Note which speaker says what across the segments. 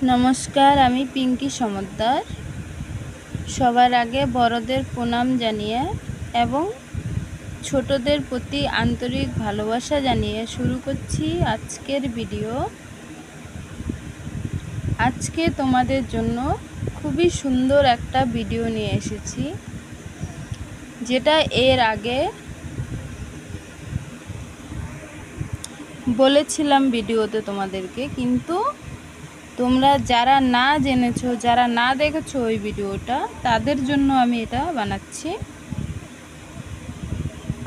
Speaker 1: নমস্কার, আমি পিঙ্কি সমদ্দার। সবার আগে বড়দের প্রণাম জানিয়ে এবং ছোটদের প্রতি আন্তরিক ভালোবাসা জানিয়ে শুরু করছি আজকের ভিডিও। আজকে তোমাদের জন্য খুবই সুন্দর একটা ভিডিও নিয়ে এসেছি, যেটা এর আগে বলেছিলাম ভিডিওতে তোমাদেরকে, কিন্তু তোমরা যারা না জেনেছো, যারা না দেখেছো ওই ভিডিওটা, তাদের জন্য আমি এটা বানাচ্ছি।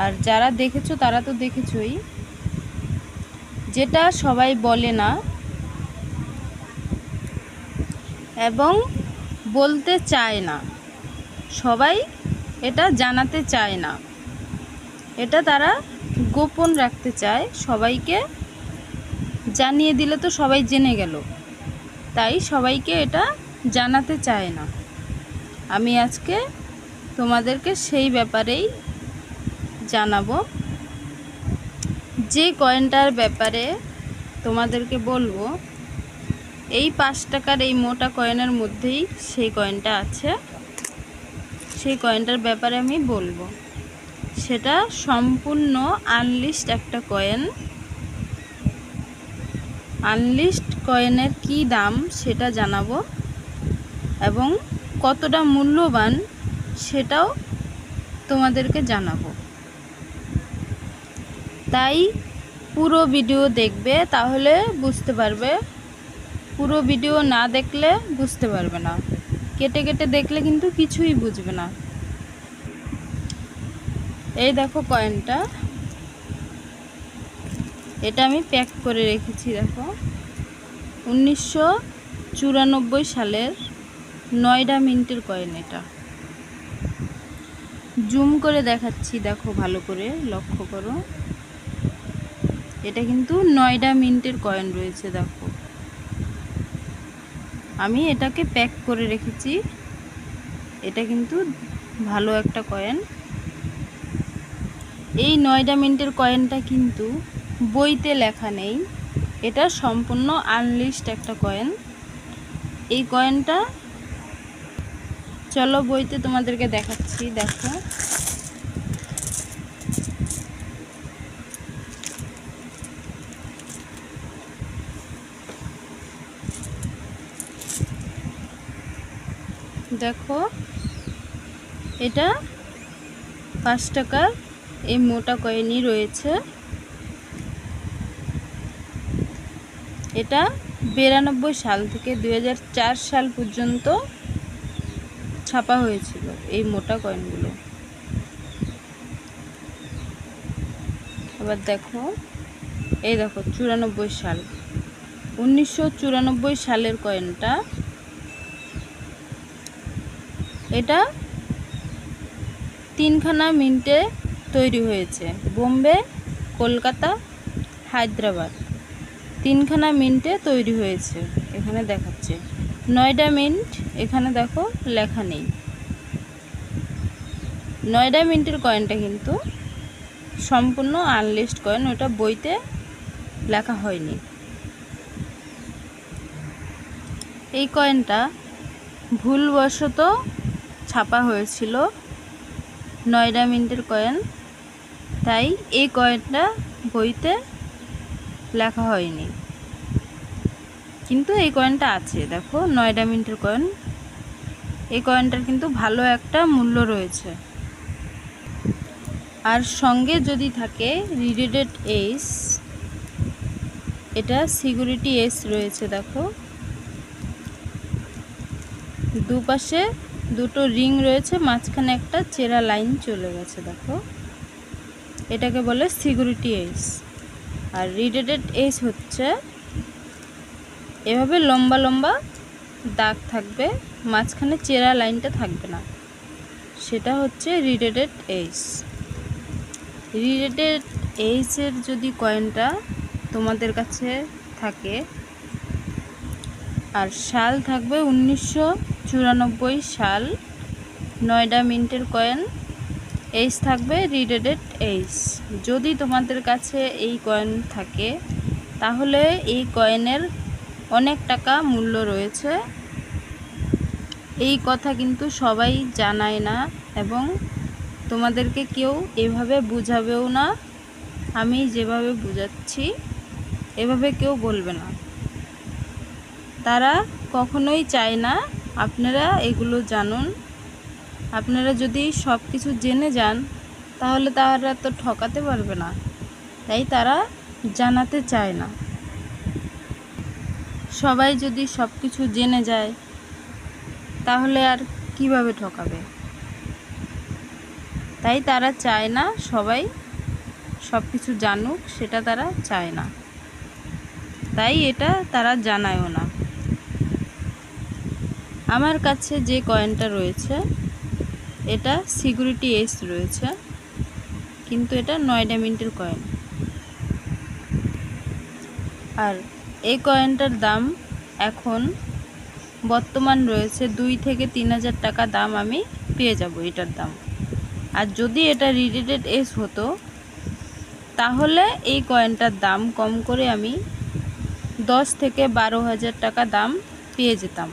Speaker 1: আর যারা দেখেছো তারা তো দেখেছোই। যেটা সবাই বলে না এবং বলতে চায় না, সবাই এটা জানাতে চায় না, এটা তারা গোপন রাখতে চায়। সবাইকে জানিয়ে দিলে তো সবাই জেনে গেল, তাই সবাইকে এটা জানাতে চায় না। আমি আজকে তোমাদেরকে সেই ব্যাপারেই জানাবো। যে কয়েনটার ব্যাপারে তোমাদেরকে বলবো, এই 5 টাকার এই মোটা কয়েনের মধ্যেই সেই কয়েনটা আছে। সেই কয়েনটার ব্যাপারে আমি বলবো। সেটা সম্পূর্ণ আনলিস্ট একটা কয়েন। আনলিস্ট কয়েনের কি দাম সেটা জানাবো এবং কতটা মূল্যবান সেটাও তোমাদেরকে জানাবো। তাই পুরো ভিডিও দেখবে, তাহলে বুঝতে পারবে। পুরো ভিডিও না দেখলে বুঝতে পারবে না। কেটে কেটে দেখলে কিন্তু কিছুই বুঝবে না। এই দেখো কয়েনটা, এটা আমি প্যাক করে রেখেছি। দেখো 1994 সালের 9 মিনিটের কয়েন। এটা জুম করে দেখাচ্ছি, দেখো ভালো করে লক্ষ্য করো। এটা কিন্তু 9 মিনিটের কয়েন রয়েছে। দেখো আমি এটাকে প্যাক করে রেখেছি। এটা কিন্তু ভালো একটা কয়েন। এই 9 মিনিটের কয়েনটা কিন্তু বইতে লেখা নেই, এটা সম্পূর্ণ আনলিস্ট একটা কয়েন। এই কয়েনটা চলো বইতে তোমাদেরকে দেখাচ্ছি। দেখো দেখো এটা 5 টাকার এই মোটা কয়েনই রয়েছে। এটা 92 সাল থেকে 2004 সাল পর্যন্ত ছাপা হয়েছিল এই মোটা কয়েনগুলো। আবার দেখো, এই দেখো 94 সাল, 1994 সালের কয়েনটা। এটা 3খানা মিন্টে তৈরি হয়েছে। বোম্বে, কলকাতা, হায়দ্রাবাদ, 3খানা মিন্টে তৈরি হয়েছে। এখানে দেখাচ্ছে 9 মিনিট, এখানে দেখো লেখা নেই। 9 মিনিটের কয়েনটা কিন্তু সম্পূর্ণ আনলিস্ট কয়েন, ওটা বইতে লেখা হয়নি। এই কয়েনটা ভুলবশত ছাপা হয়েছিল 9 মিনিটের কয়েন, তাই এই কয়েনটা বইতে লেখা হয়নি। কিন্তু এই কয়েনটা আছে। দেখো 9 মিনিটের কয়েন। এই কয়েনটার কিন্তু ভালো একটা মূল্য রয়েছে। আর সঙ্গে যদি থাকে রিডেড এস, এটা সিকিউরিটি এস রয়েছে। দেখো দুপাশে দুটো রিং রয়েছে, মাঝখানে একটা চেরা লাইন চলে গেছে। দেখো এটাকে বলে সিকিউরিটি এস। আর রিডেড এস হচ্ছে এভাবে লম্বা লম্বা দাগ থাকবে, মাঝখানে চেরা লাইনটা থাকবে না, সেটা হচ্ছে রিডেড এস। রিডেড এসের যদি কয়েনটা তোমাদের কাছে থাকে আর সাল থাকবে 1994 সাল, 9 মিনিটের কয়েন, এইস থাকবে রিডেড এইস। যদি তোমাদের কাছে এই কয়েন থাকে তাহলে এই কয়েনের অনেক টাকা মূল্য রয়েছে। এই কথা কিন্তু সবাই জানায় না এবং তোমাদেরকে কেউ এভাবে বুঝাবেও না। আমি যেভাবে বুঝাচ্ছি এভাবে কেউ বলবে না। তারা কখনোই চায় না আপনারা এগুলো জানুন। আপনারা যদি সব কিছু জেনে যান তাহলে তারা তো ঠকাতে পারবে না, তাই তারা জানাতে চায় না। সবাই যদি সব কিছু জেনে যায় তাহলে আর কিভাবে ঠকাবে? তাই তারা চায় না সবাই সব কিছু জানুক, সেটা তারা চায় না, তাই এটা তারা জানায়ও না। আমার কাছে যে কয়েনটা রয়েছে এটা সিকিউরিটি এস রয়েছে, কিন্তু এটা 9 মিনিটের কয়েন। আর এই কয়েনটার দাম এখন বর্তমান রয়েছে 2 থেকে 3,000 টাকা দাম আমি পেয়ে যাব এটার দাম। আর যদি এটা রিডেটেড এস হতো তাহলে এই কয়েনটার দাম কম করে আমি 10 থেকে 12,000 টাকা দাম পেয়ে যেতাম।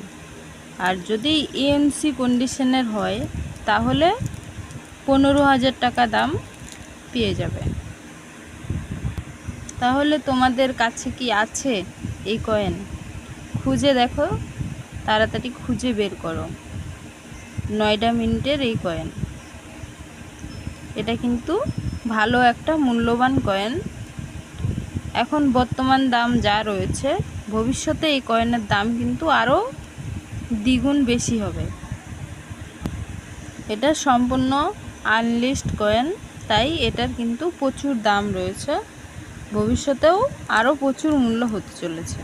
Speaker 1: আর যদি ইএমসি কন্ডিশনের হয় তাহলে 15,000 টাকা দাম পেয়ে যাবে। তাহলে তোমাদের কাছে কি আছে এই কয়েন? খুঁজে দেখো, তাড়াতাড়ি খুঁজে বের করো 9 মিনিটের এই কয়েন। এটা কিন্তু ভালো একটা মূল্যবান কয়েন। এখন বর্তমান দাম যা রয়েছে, ভবিষ্যতে এই কয়েনের দাম কিন্তু আরও দ্বিগুণ বেশি হবে। এটা সম্পূর্ণ আনলিস্ট কয়েন, তাই এটার কিন্তু প্রচুর দাম রয়েছে, ভবিষ্যতেও আরও প্রচুর মূল্য হতে চলেছে।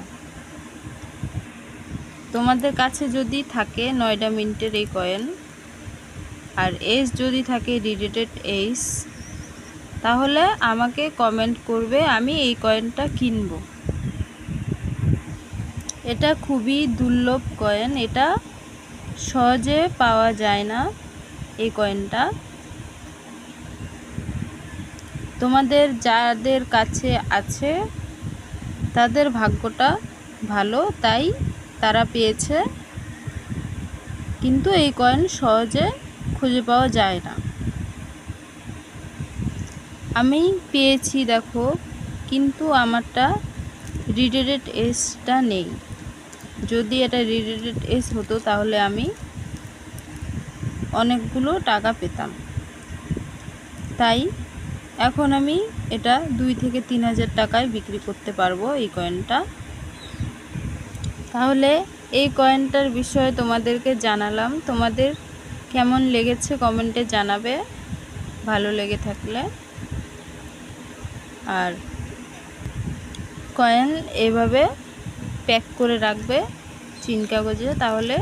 Speaker 1: তোমাদের কাছে যদি থাকে 9 মিনিটের এই কয়েন আর এস যদি থাকে রিডেটেড এস, তাহলে আমাকে কমেন্ট করবে, আমি এই কয়েনটা কিনব। এটা খুবই দুর্লভ কয়েন, এটা সহজে পাওয়া যায় না এই কয়েনটা। তোমাদের যাদের কাছে আছে তাদের ভাগ্যটা ভালো, তাই তারা পেয়েছে, কিন্তু এই কয়েন সহজে খুঁজে পাওয়া যায় না। আমি পেয়েছি দেখো, কিন্তু আমারটা রিডেটেড এসটা নেই। যদি এটা রিডেটেড এস হতো তাহলে আমি অনেকগুলো টাকা পেতাম। তাই এখন আমি এটা 2 থেকে 3,000 টাকায় বিক্রি করতে পারবো এই কয়েনটা। তাহলে এই কয়েনটার বিষয়ে তোমাদেরকে জানালাম। তোমাদের কেমন লেগেছে কমেন্টে জানাবে, ভালো লেগে থাকলে। আর কয়েন এভাবে প্যাক করে রাখবে চিন কাগজে, তাহলে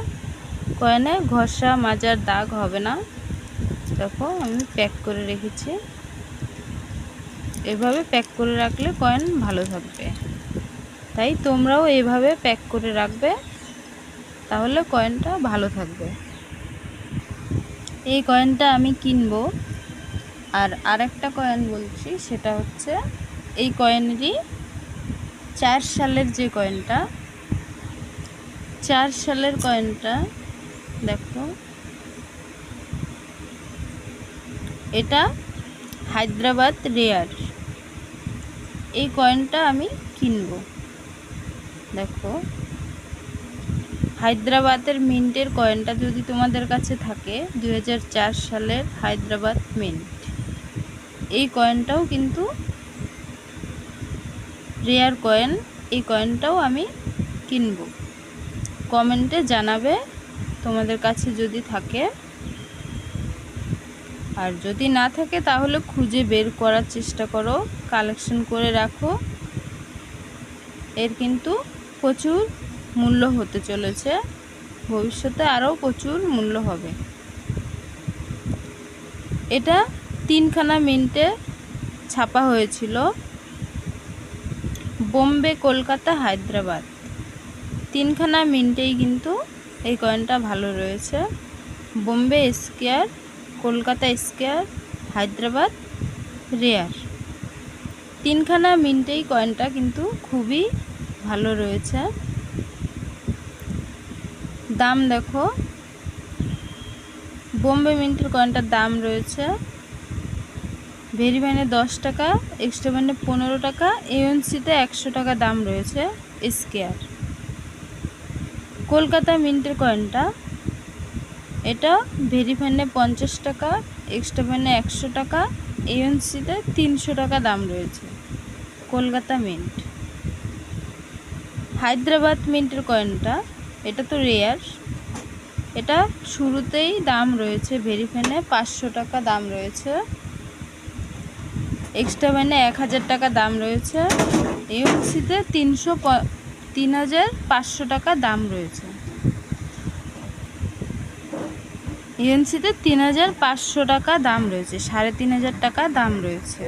Speaker 1: কয়েনে ঘষা মাজার দাগ হবে না। দেখো আমি প্যাক করে রেখেছি, এভাবে প্যাক করে রাখলে কয়েন ভালো থাকবে। তাই তোমরাও এইভাবে প্যাক করে রাখবে, তাহলে কয়েনটা ভালো থাকবে। এই কয়েনটা আমি কিনবো। আর আরেকটা কয়েন বলছি, সেটা হচ্ছে এই কয়েনেরই 4 সালের যে কয়েনটা, 4 সালের কয়েনটা দেখো, এটা হায়দ্রাবাদ রেয়ার। এই কয়েনটা আমি কিনব। দেখো হায়দ্রাবাদের মিন্টের কয়েনটা যদি তোমাদের কাছে থাকে, 2004 সালের হায়দ্রাবাদ মিন্ট, এই কয়েনটাও কিন্তু রেয়ার কয়েন। এই কয়েনটাও আমি কিনব। কমেন্টে জানাবে তোমাদের কাছে যদি থাকে, আর যদি না থাকে তাহলে খুঁজে বের করার চেষ্টা করো, কালেকশন করে রাখো। এর কিন্তু প্রচুর মূল্য হতে চলেছে, ভবিষ্যতে আরও প্রচুর মূল্য হবে। এটা 3খানা মিন্টে ছাপা হয়েছিল, বোম্বে, কলকাতা, হায়দ্রাবাদ, 3খানা মিন্টেই কিন্তু এই কয়েনটা ভালো রয়েছে। Bombay square, Kolkata square, Hyderabad rare, 3খানা মিন্টেই কয়েনটা কিন্তু খুবই ভালো রয়েছে। দাম দেখো, বোম্বে মিন্টের কয়েনটার দাম রয়েছে ভেরি ফাইনে 10 টাকা, এক্সট্রা ফাইনে 15 টাকা, এএনসিতে 100 টাকা দাম রয়েছে স্কয়ার। কলকাতা মিন্টের কয়েনটা, এটা ভেরি ফাইনে 50 টাকা, এক্সট্রা ফাইনে 100 টাকা, এএনসিতে 300 টাকা দাম রয়েছে কলকাতা মিন্ট। হায়দ্রাবাদ মিন্টের কয়েনটা, এটা তো রেয়ার, এটা শুরুতেই দাম রয়েছে ভেরি ফাইনে 500 টাকা দাম রয়েছে, এক্সট্রা ফাইনে 1000 টাকা দাম রয়েছে, এএনসিতে 3500 টাকা দাম রয়েছে, এএনসিতে 3500 টাকা দাম রয়েছে, 3500 টাকা দাম রয়েছে।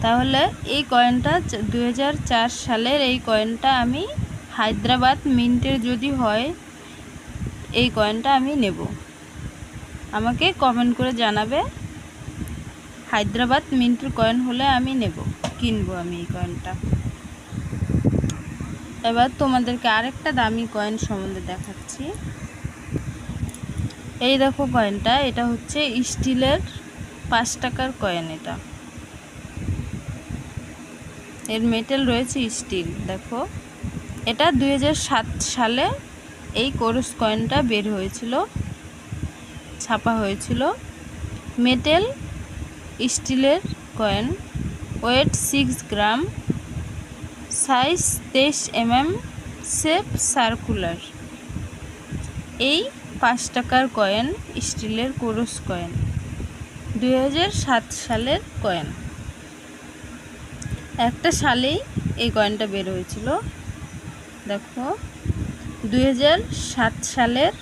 Speaker 1: তাহলে এই কয়েনটা 2004 সালের এই কয়েনটা আমি হায়দ্রাবাদ মিন্টের যদি হয় এই কয়েনটা আমি নেব। আমাকে কমেন্ট করে জানাবে, হায়দ্রাবাদ মিন্টের কয়েন হলে আমি নেব, কিনবো আমি এই কয়েনটা। এবার তোমাদেরকে আরেকটা দামি কয়েন সম্বন্ধে দেখাচ্ছি। এই দেখো কয়েনটা, এটা হচ্ছে স্টিলের 5 টাকার কয়েন। এর মেটেল রয়েছে স্টিল। দেখো, এটা 2007 সালে এই কোরস কয়েনটা বের হয়েছিল, ছাপা হয়েছিল। মেটেল স্টিলের কয়েন, ওয়েট 6 গ্রাম, সাইজ 23 mm, শেপ সার্কুলার। এই 5 টাকার কয়েন স্টিলের কোরস কয়েন, 2007 সালের কয়েন। একটা সালেই এই কয়েনটা বের হয়েছিল। দেখো, 2007 সালের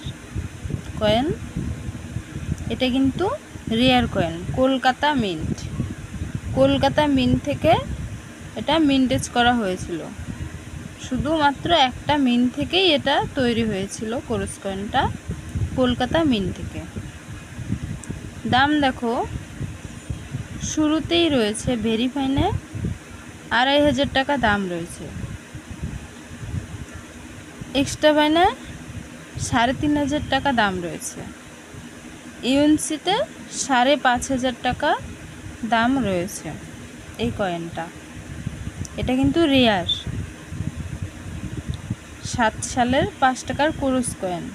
Speaker 1: কয়েন। এটা কিন্তু rare coin, Kolkata mint. Kolkata mint থেকে এটা মিন্টেজ করা হয়েছিল, শুধুমাত্র একটা মিন্ট থেকেই এটা তৈরি হয়েছিল কোরস কয়েনটা, কলকাতা মিন্ট থেকে। দাম দেখো, শুরুতেই রয়েছে ভেরি ফাইনে 2500 টাকা দাম রয়েছে, এক্সট্রা ফাইনে 3500 টাকা দাম রয়েছে, ইউএনসিতে 5500 টাকা দাম রয়েছে এই কয়েনটা। এটা কিন্তু রেয়ার, 7 সালের 5 টাকার কোরস কয়েন।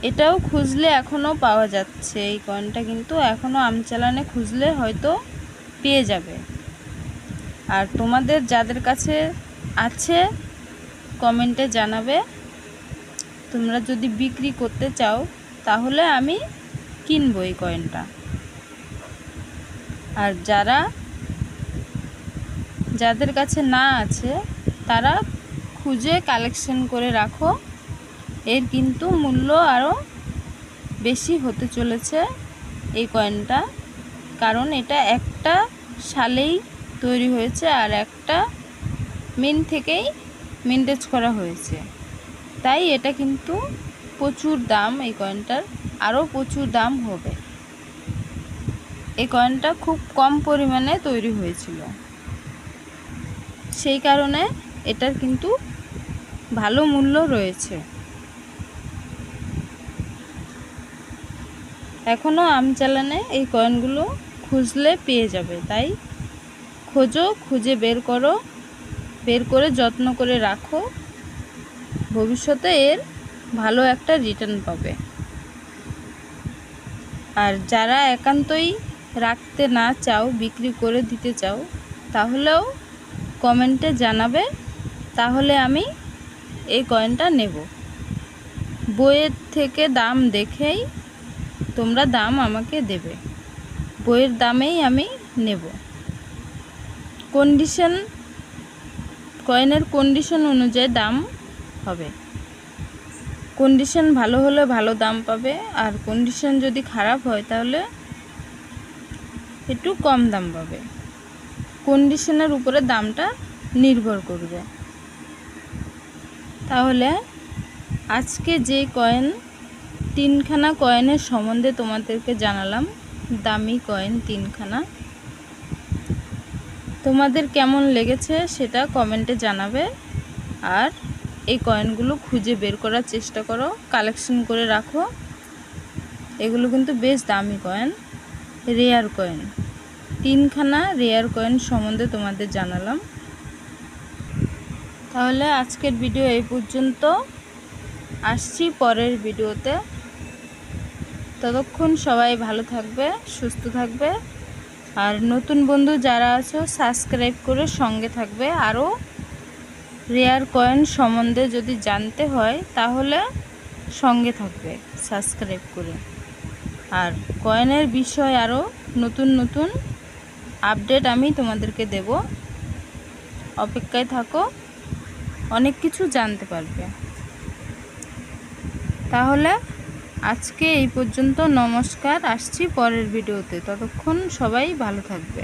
Speaker 1: এটাও খুঁজলে এখনও পাওয়া যাচ্ছে, এই কয়েনটা কিন্তু এখনও আমচালানে খুঁজলে হয়তো পেয়ে যাবে। আর তোমাদের যাদের কাছে আছে কমেন্টে জানাবে। তোমরা যদি বিক্রি করতে চাও তাহলে আমি কিনবো এই কয়েনটা। আর যাদের কাছে না আছে তারা খুঁজে কালেকশন করে রাখো, এর কিন্তু মূল্য আরও বেশি হতে চলেছে এই কয়েনটা, কারণ এটা একটা সালেই তৈরি হয়েছে আর একটা মিন্ট থেকেই মিন্টেজ করা হয়েছে, তাই এটা কিন্তু প্রচুর দাম। এই কয়েনটার আরও প্রচুর দাম হবে। এই কয়েনটা খুব কম পরিমাণে তৈরি হয়েছিল, সেই কারণে এটার কিন্তু ভালো মূল্য রয়েছে। এখনও আমচালানে এই কয়েনগুলো খুঁজলে পেয়ে যাবে, তাই খোঁজো, খুঁজে বের করো, বের করে যত্ন করে রাখো, ভবিষ্যতে এর ভালো একটা রিটার্ন পাবে। আর যারা একান্তই রাখতে না চাও, বিক্রি করে দিতে চাও, তাহলেও কমেন্টে জানাবে, তাহলে আমি এই কয়েনটা নেব। বইয়ের থেকে দাম দেখেই তোমরা দাম আমাকে দেবে, বইয়ের দামেই আমি নেব। কয়েনের কন্ডিশন অনুযায়ী দাম হবে। কন্ডিশন ভালো হলে ভালো দাম পাবে, আর কন্ডিশন যদি খারাপ হয় তাহলে একটু কম দাম পাবে। কন্ডিশনের উপরে দামটা নির্ভর করবে। তাহলে আজকে যে কয়েন, 3খানা কয়েনের সম্বন্ধে তোমাদেরকে জানালাম, দামি কয়েন 3খানা, তোমাদের কেমন লেগেছে সেটা কমেন্টে জানাবে। আর এই কয়েনগুলো খুঁজে বের করার চেষ্টা করো, কালেকশন করে রাখো। এগুলো কিন্তু বেশ দামি কয়েন, রেয়ার কয়েন। 3খানা রেয়ার কয়েন সম্বন্ধে তোমাদের জানালাম। তাহলে আজকের ভিডিও এই পর্যন্ত, আসছি পরের ভিডিওতে। ততক্ষণ সবাই ভালো থাকবে, সুস্থ থাকবে। আর নতুন বন্ধু যারা আছো সাবস্ক্রাইব করে সঙ্গে থাকবে। আরও রেয়ার কয়েন সম্বন্ধে যদি জানতে হয় তাহলে সঙ্গে থাকবে সাবস্ক্রাইব করে। আর কয়েনের বিষয় আরও নতুন নতুন আপডেট আমি তোমাদেরকে দেব, অপেক্ষায় থাকো, অনেক কিছু জানতে পারবে। তাহলে আজকে এই পর্যন্ত, নমস্কার। আসছি পরের ভিডিওতে, ততক্ষণ সবাই ভালো থাকবে।